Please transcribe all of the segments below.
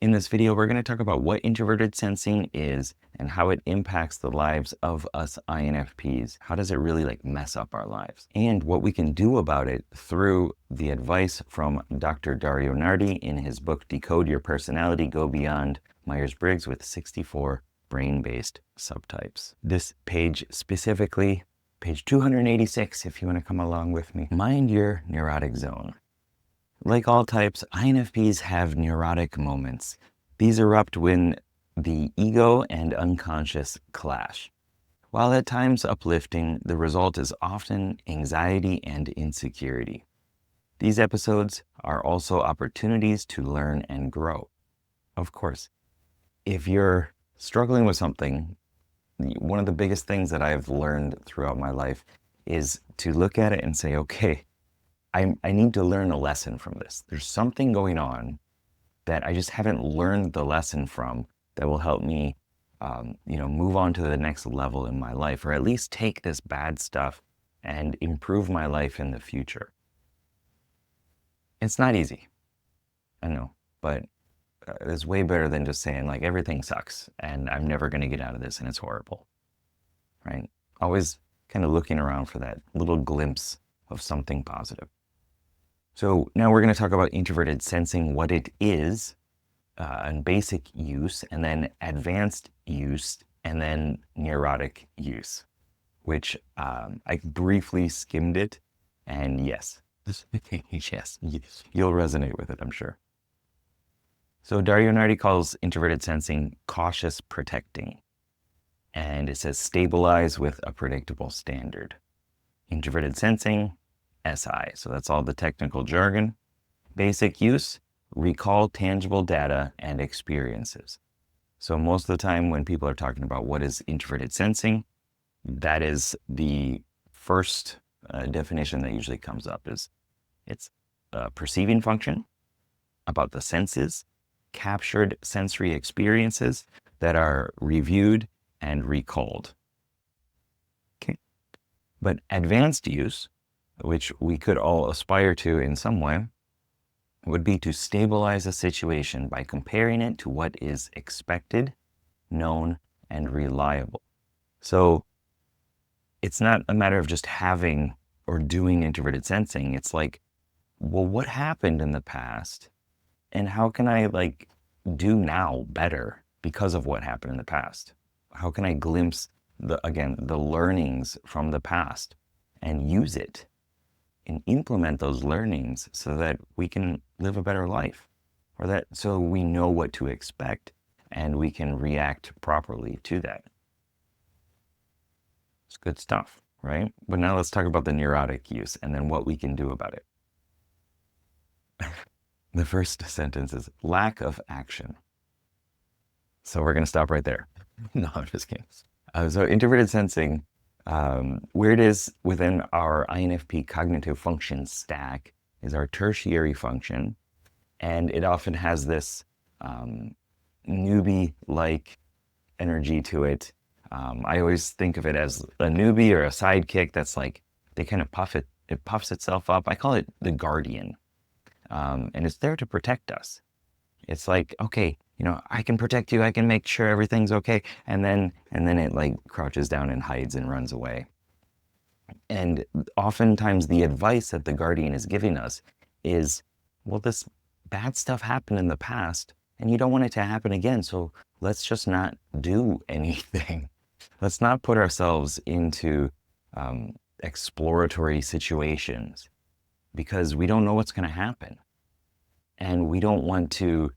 In this video, we're going to talk about what introverted sensing is and how it impacts the lives of us INFPs. How does it really mess up our lives? And what we can do about it through the advice from Dr. Dario Nardi in his book, Decode Your Personality, Go Beyond Myers-Briggs with 64 brain-based subtypes. This page specifically, page 286, if you want to come along with me. Mind your neurotic zone. Like all types, INFPs have neurotic moments. These erupt when the ego and unconscious clash. While at times uplifting, the result is often anxiety and insecurity. These episodes are also opportunities to learn and grow. Of course, if you're struggling with something, one of the biggest things that I've learned throughout my life is to look at it and say, okay, I need to learn a lesson from this. There's something going on that I just haven't learned the lesson from that will help me, move on to the next level in my life, or at least take this bad stuff and improve my life in the future. It's not easy, I know, but it's way better than just saying everything sucks and I'm never going to get out of this and it's horrible, right? Always kind of looking around for that little glimpse of something positive. So now we're going to talk about introverted sensing, what it is, and basic use, and then advanced use, and then neurotic use, which I briefly skimmed it, and yes, yes, you'll resonate with it, I'm sure. So Dario Nardi calls introverted sensing cautious protecting, and it says stabilize with a predictable standard. Introverted sensing, SI. So that's all the technical jargon. Basic use, recall tangible data and experiences. So most of the time when people are talking about what is introverted sensing, that is the first definition that usually comes up. Is it's a perceiving function about the senses, captured sensory experiences that are reviewed and recalled. Okay. But advanced use, which we could all aspire to in some way, would be to stabilize a situation by comparing it to what is expected, known, and reliable. So it's not a matter of just having or doing introverted sensing. It's like, well, what happened in the past and how can I do now better because of what happened in the past? How can I glimpse the learnings from the past and use it and implement those learnings so that we can live a better life, or that so we know what to expect and we can react properly to that. It's good stuff, right? But now let's talk about the neurotic use and then what we can do about it. The first sentence is lack of action. So we're going to stop right there. No, I'm just kidding. So introverted sensing, where it is within our INFP cognitive function stack is our tertiary function. And it often has this newbie-like energy to it. I always think of it as a newbie or a sidekick that's they kind of it puffs itself up. I call it the guardian. And it's there to protect us. It's okay, I can protect you. I can make sure everything's okay. And then it crouches down and hides and runs away. And oftentimes the advice that the guardian is giving us is, well, this bad stuff happened in the past and you don't want it to happen again. So let's just not do anything. Let's not put ourselves into exploratory situations because we don't know what's going to happen. And we don't want to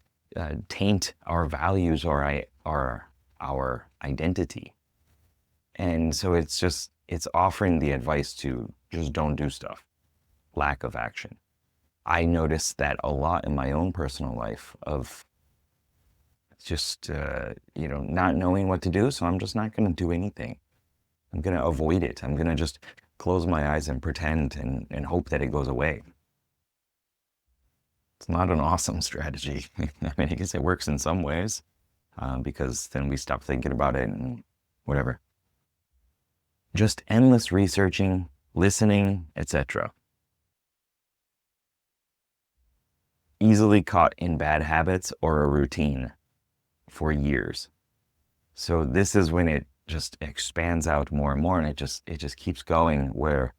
taint our values or our identity. And so it's offering the advice to just don't do stuff. Lack of action. I noticed that a lot in my own personal life of just, not knowing what to do. So I'm just not going to do anything. I'm going to avoid it. I'm going to just close my eyes and pretend and hope that it goes away. It's not an awesome strategy. I mean, I guess it works in some ways because then we stop thinking about it and whatever. Just endless researching, listening, etc. easily caught in bad habits or a routine for years. So this is when it just expands out more and more, and it just keeps going, where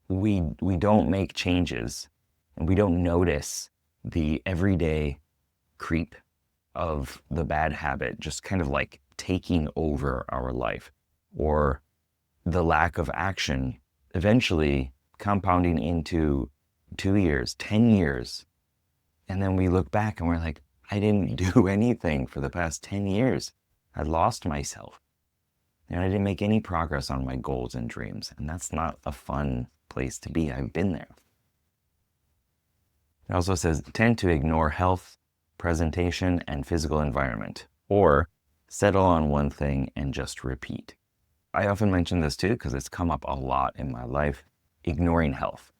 we don't make changes and we don't notice the everyday creep of the bad habit just kind of like taking over our life, or the lack of action eventually compounding into 2 years, 10 years. And then we look back and we're like, I didn't do anything for the past 10 years. I lost myself. And I didn't make any progress on my goals and dreams. And that's not a fun place to be. I've been there. It also says, tend to ignore health, presentation, and physical environment, or settle on one thing and just repeat. I often mention this too because it's come up a lot in my life. Ignoring health.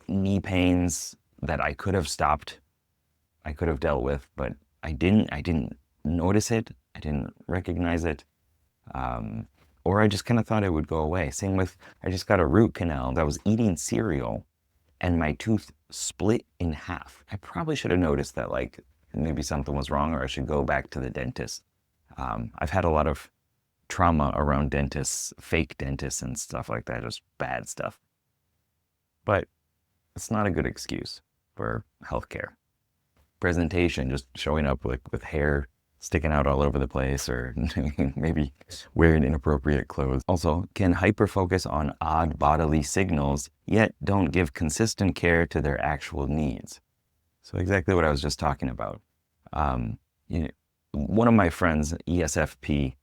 Knee pains that I could have stopped, I could have dealt with, but I didn't notice it. I didn't recognize it. Or I just kind of thought it would go away. Same with, I just got a root canal. That was eating cereal and my tooth split in half. I probably should have noticed that, like, maybe something was wrong, or I should go back to the dentist. I've had a lot of trauma around dentists, fake dentists and stuff like that, just bad stuff. But it's not a good excuse for healthcare. Presentation, just showing up with hair sticking out all over the place, or maybe wearing inappropriate clothes. Also, can hyper-focus on odd bodily signals, yet don't give consistent care to their actual needs. So exactly what I was just talking about. One of my friends, ESFP,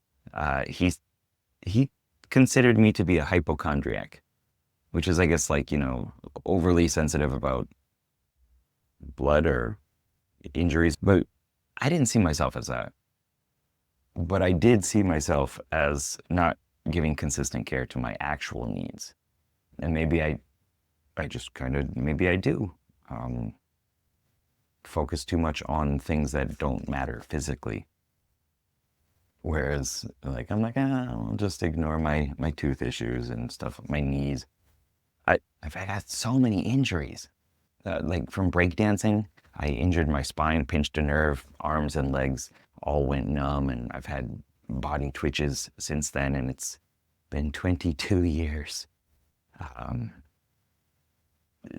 he considered me to be a hypochondriac, which is, I guess, like, overly sensitive about blood or injuries. But I didn't see myself as that. But I did see myself as not giving consistent care to my actual needs. And maybe I just maybe I do focus too much on things that don't matter physically. Whereas, like, I'm like, I'll just ignore my tooth issues and stuff, my knees. I've had so many injuries. Like from breakdancing, I injured my spine, pinched a nerve, arms and legs all went numb, and I've had body twitches since then, and it's been 22 years.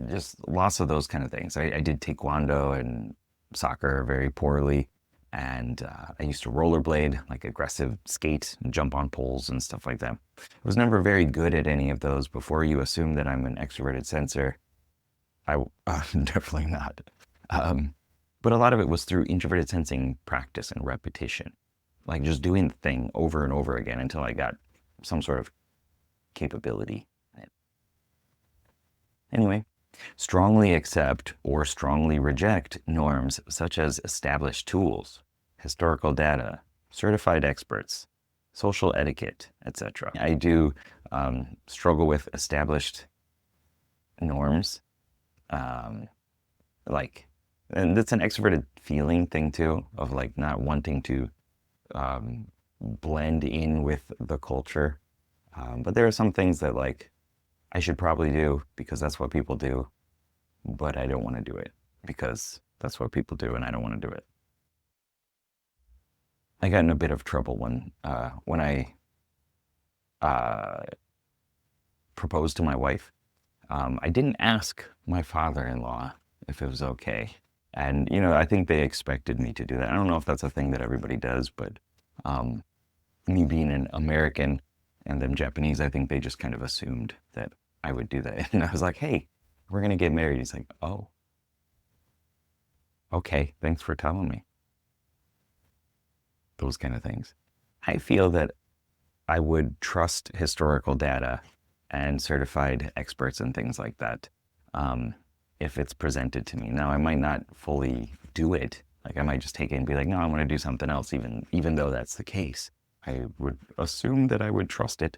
Just lots of those kind of things. I did taekwondo and soccer very poorly, and I used to rollerblade, like aggressive skate and jump on poles and stuff like that. I was never very good at any of those. Before you assume that I'm an extroverted sensor, definitely not. But a lot of it was through introverted sensing practice and repetition, like just doing the thing over and over again until I got some sort of capability. Anyway, strongly accept or strongly reject norms such as established tools, historical data, certified experts, social etiquette, etc. I do struggle with established norms. And that's an extroverted feeling thing too, of like not wanting to blend in with the culture. But there are some things that, like, I should probably do because that's what people do, but I don't want to do it because that's what people do and I don't want to do it. I got in a bit of trouble when I proposed to my wife. I didn't ask my father-in-law if it was okay. And, I think they expected me to do that. I don't know if that's a thing that everybody does, but me being an American and them Japanese, I think they just kind of assumed that I would do that. And I was like, hey, we're going to get married. He's like, oh, okay, thanks for telling me. Those kind of things. I feel that I would trust historical data and certified experts and things like that if it's presented to me. Now, I might not fully do it. Like, I might just take it and be like, no, I want to do something else, even though that's the case. I would assume that I would trust it.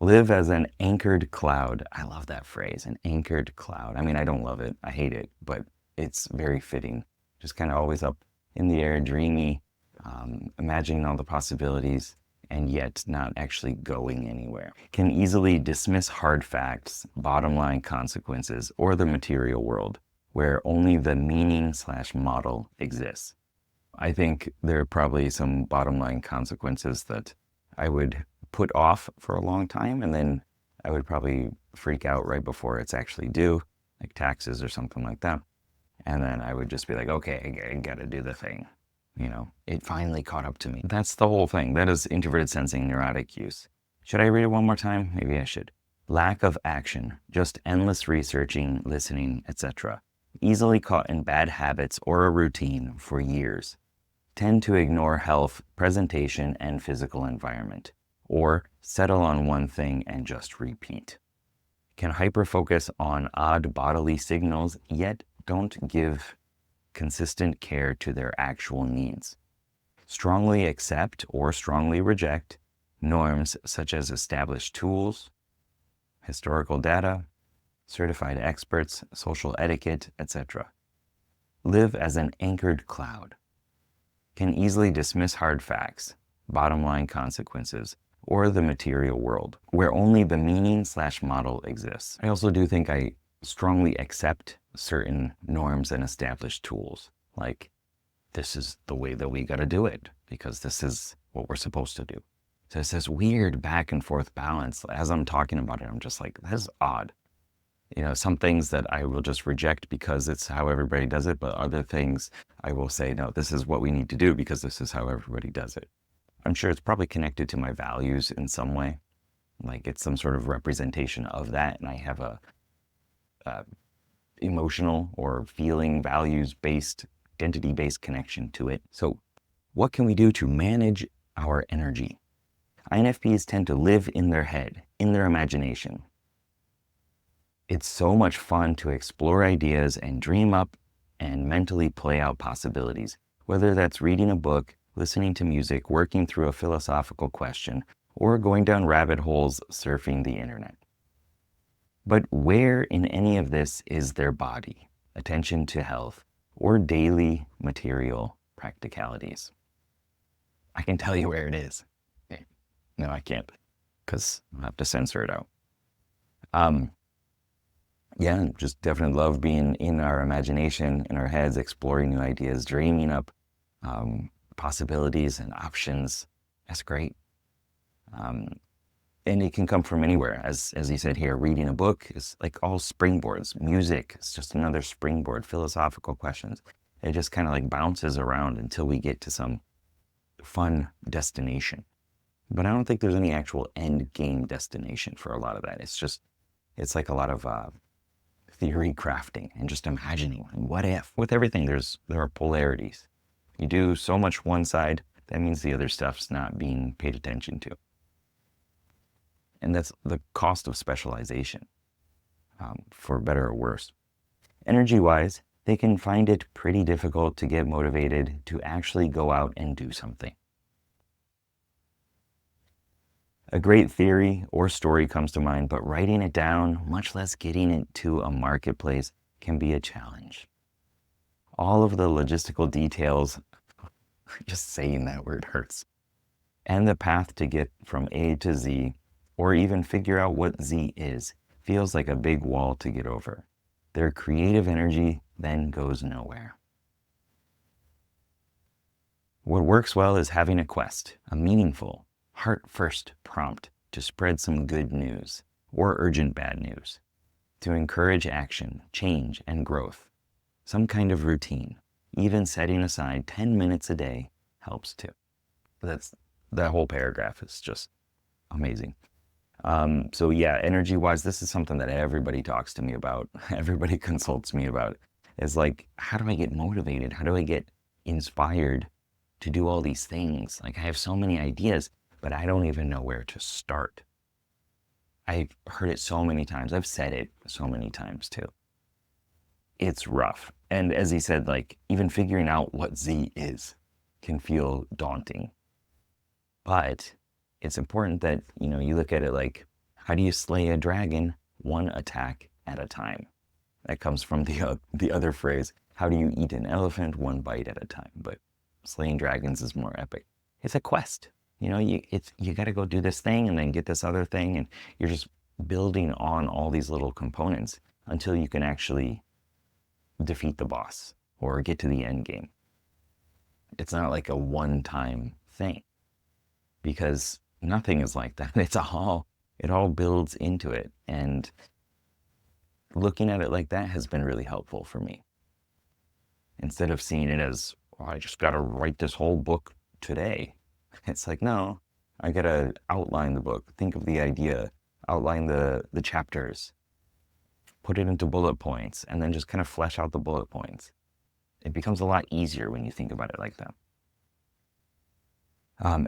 Live as an anchored cloud. I love that phrase, an anchored cloud. I mean, I don't love it. I hate it, but it's very fitting. Just kind of always up in the air, dreamy, imagining all the possibilities and yet not actually going anywhere. Can easily dismiss hard facts, bottom line consequences, or the material world, where only the meaning/model exists. I think there are probably some bottom line consequences that I would put off for a long time, and then I would probably freak out right before it's actually due, like taxes or something like that. And then I would just be like, okay, I gotta do the thing. It finally caught up to me. That's the whole thing. That is introverted sensing, neurotic use. Should I read it one more time? Maybe I should. Lack of action, just endless researching, listening, etc. Easily caught in bad habits or a routine for years. Tend to ignore health, presentation, and physical environment, or settle on one thing and just repeat. Can hyperfocus on odd bodily signals, yet don't give consistent care to their actual needs. Strongly accept or strongly reject norms such as established tools, historical data, certified experts, social etiquette, etc. Live as an anchored cloud. Can easily dismiss hard facts, bottom line consequences, or the material world, where only the meaning/model exists. I also do think I strongly accept certain norms and established tools. Like, this is the way that we gotta do it, because this is what we're supposed to do. So it's this weird back and forth balance. As I'm talking about it, I'm just like, this is odd. Some things that I will just reject because it's how everybody does it, but other things I will say, no, this is what we need to do because this is how everybody does it. I'm sure it's probably connected to my values in some way. Like, it's some sort of representation of that, and I have a emotional or feeling values-based, identity-based connection to it. So what can we do to manage our energy? INFPs tend to live in their head, in their imagination. It's so much fun to explore ideas and dream up and mentally play out possibilities, whether that's reading a book, listening to music, working through a philosophical question, or going down rabbit holes surfing the internet. But where in any of this is their body, attention to health, or daily material practicalities? I can tell you where it is. No, I can't, because I'll have to censor it out. Yeah, just definitely love being in our imagination, in our heads, exploring new ideas, dreaming up possibilities and options. That's great. And it can come from anywhere. As he said here, reading a book is like all springboards. Music is just another springboard. Philosophical questions. It just kind of like bounces around until we get to some fun destination. But I don't think there's any actual end game destination for a lot of that. It's like a lot of theory crafting and just imagining. What if? With everything, there are polarities. You do so much one side, that means the other stuff's not being paid attention to. And that's the cost of specialization, for better or worse. Energy-wise, they can find it pretty difficult to get motivated to actually go out and do something. A great theory or story comes to mind, but writing it down, much less getting it to a marketplace, can be a challenge. All of the logistical details, just saying that word hurts, and the path to get from A to Z, or even figure out what Z is, feels like a big wall to get over. Their creative energy then goes nowhere. What works well is having a quest, a meaningful, heart-first prompt to spread some good news, or urgent bad news, to encourage action, change, and growth. Some kind of routine, even setting aside 10 minutes a day, helps too. That whole paragraph is just amazing. So yeah, energy-wise, this is something that everybody talks to me about. Everybody consults me about. It's like, how do I get motivated? How do I get inspired to do all these things? Like, I have so many ideas, but I don't even know where to start. I've heard it so many times. I've said it so many times too. It's rough. And as he said, like, even figuring out what Z is can feel daunting. But it's important that, you look at it like, how do you slay a dragon? One attack at a time. That comes from the other phrase, how do you eat an elephant? One bite at a time. But slaying dragons is more epic. It's a quest. You got to go do this thing and then get this other thing, and you're just building on all these little components until you can actually defeat the boss or get to the end game. It's not like a one-time thing, because nothing is like that. It all builds into it. And looking at it like that has been really helpful for me. Instead of seeing it as, I just got to write this whole book today. It's like, no, I got to outline the book, think of the idea, outline the chapters, put it into bullet points, and then just kind of flesh out the bullet points. It becomes a lot easier when you think about it like that.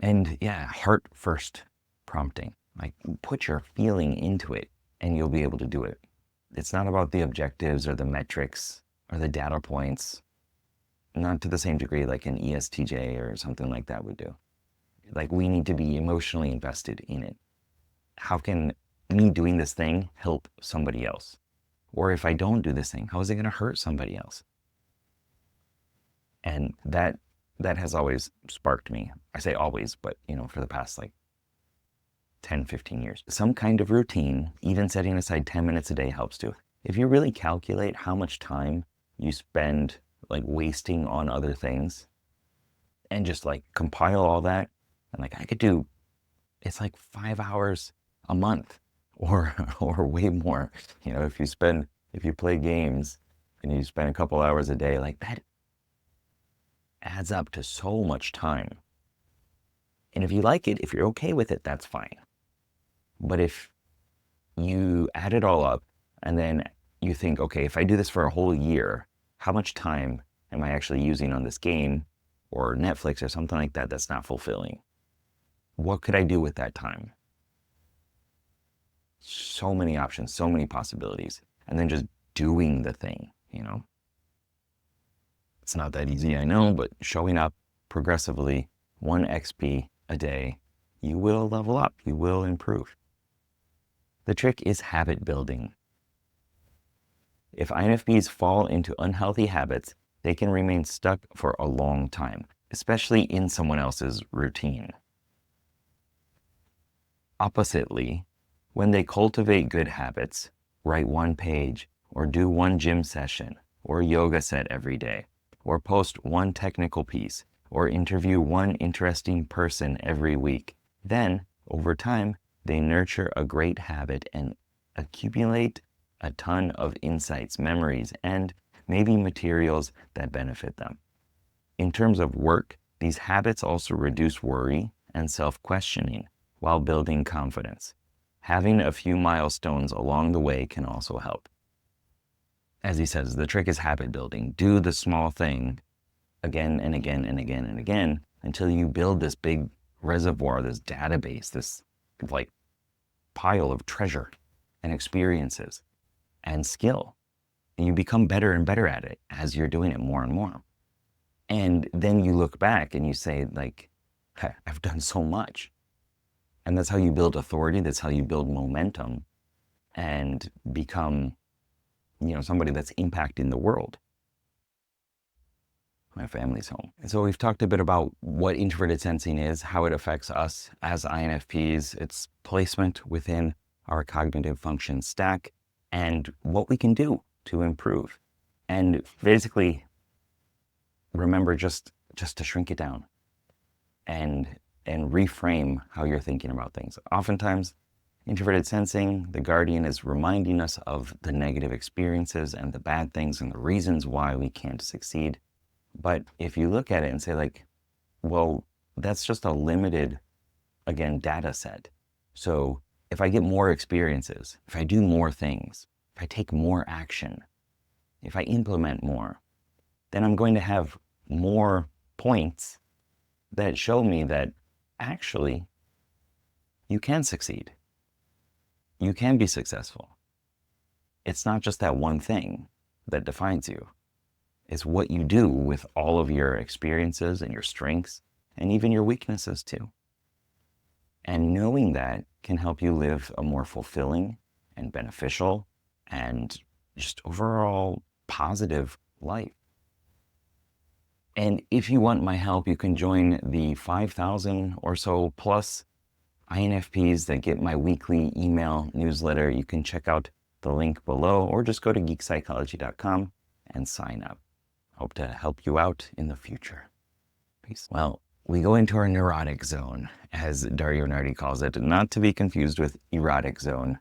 And yeah, heart first prompting. Like, put your feeling into it and you'll be able to do it. It's not about the objectives or the metrics or the data points, not to the same degree like an ESTJ or something like that would do. Like, we need to be emotionally invested in it. How can me doing this thing help somebody else? Or if I don't do this thing, how is it going to hurt somebody else? And that has always sparked me. I say always, but for the past like 10, 15 years. Some kind of routine, even setting aside 10 minutes a day helps too. If you really calculate how much time you spend like wasting on other things and just like compile all that, and like I could do, it's like 5 hours a month or way more. If you play games and you spend a couple hours a day, like that adds up to so much time. And if you like it, if you're okay with it, that's fine. But if you add it all up and then you think, okay, if I do this for a whole year, how much time am I actually using on this game or Netflix or something like that that's not fulfilling? What could I do with that time? So many options, so many possibilities. And then just doing the thing, It's not that easy, I know, but showing up progressively, 1 XP a day, you will level up, you will improve. The trick is habit building. If INFPs fall into unhealthy habits, they can remain stuck for a long time, especially in someone else's routine. Oppositely, when they cultivate good habits, write 1 page, or do 1 gym session, or yoga set every day, or post 1 technical piece, or interview 1 interesting person every week, then, over time, they nurture a great habit and accumulate a ton of insights, memories, and maybe materials that benefit them. In terms of work, these habits also reduce worry and self-questioning while building confidence. Having a few milestones along the way can also help. As he says, the trick is habit building. Do the small thing again and again and again and again until you build this big reservoir, this database, this like pile of treasure and experiences and skill. And you become better and better at it as you're doing it more and more. And then you look back and you say, like, I've done so much. And that's how you build authority. That's how you build momentum and become, somebody that's impacting the world. My family's home. And so we've talked a bit about what introverted sensing is, how it affects us as INFPs, its placement within our cognitive function stack, and what we can do to improve. And basically, remember just to shrink it down and reframe how you're thinking about things. Oftentimes, introverted sensing, the guardian, is reminding us of the negative experiences and the bad things and the reasons why we can't succeed. But if you look at it and say like, well, that's just a limited, again, data set. So if I get more experiences, if I do more things, if I take more action, if I implement more, then I'm going to have more points that show me that actually you can succeed. You can be successful. It's not just that one thing that defines you. It's what you do with all of your experiences and your strengths and even your weaknesses too. And knowing that can help you live a more fulfilling and beneficial and just overall positive life. And if you want my help, you can join the 5,000 or so plus INFPs that get my weekly email newsletter. You can check out the link below or just go to geekpsychology.com and sign up. Hope to help you out in the future. Peace. Well, we go into our neurotic zone, as Dario Nardi calls it, not to be confused with erotic zone.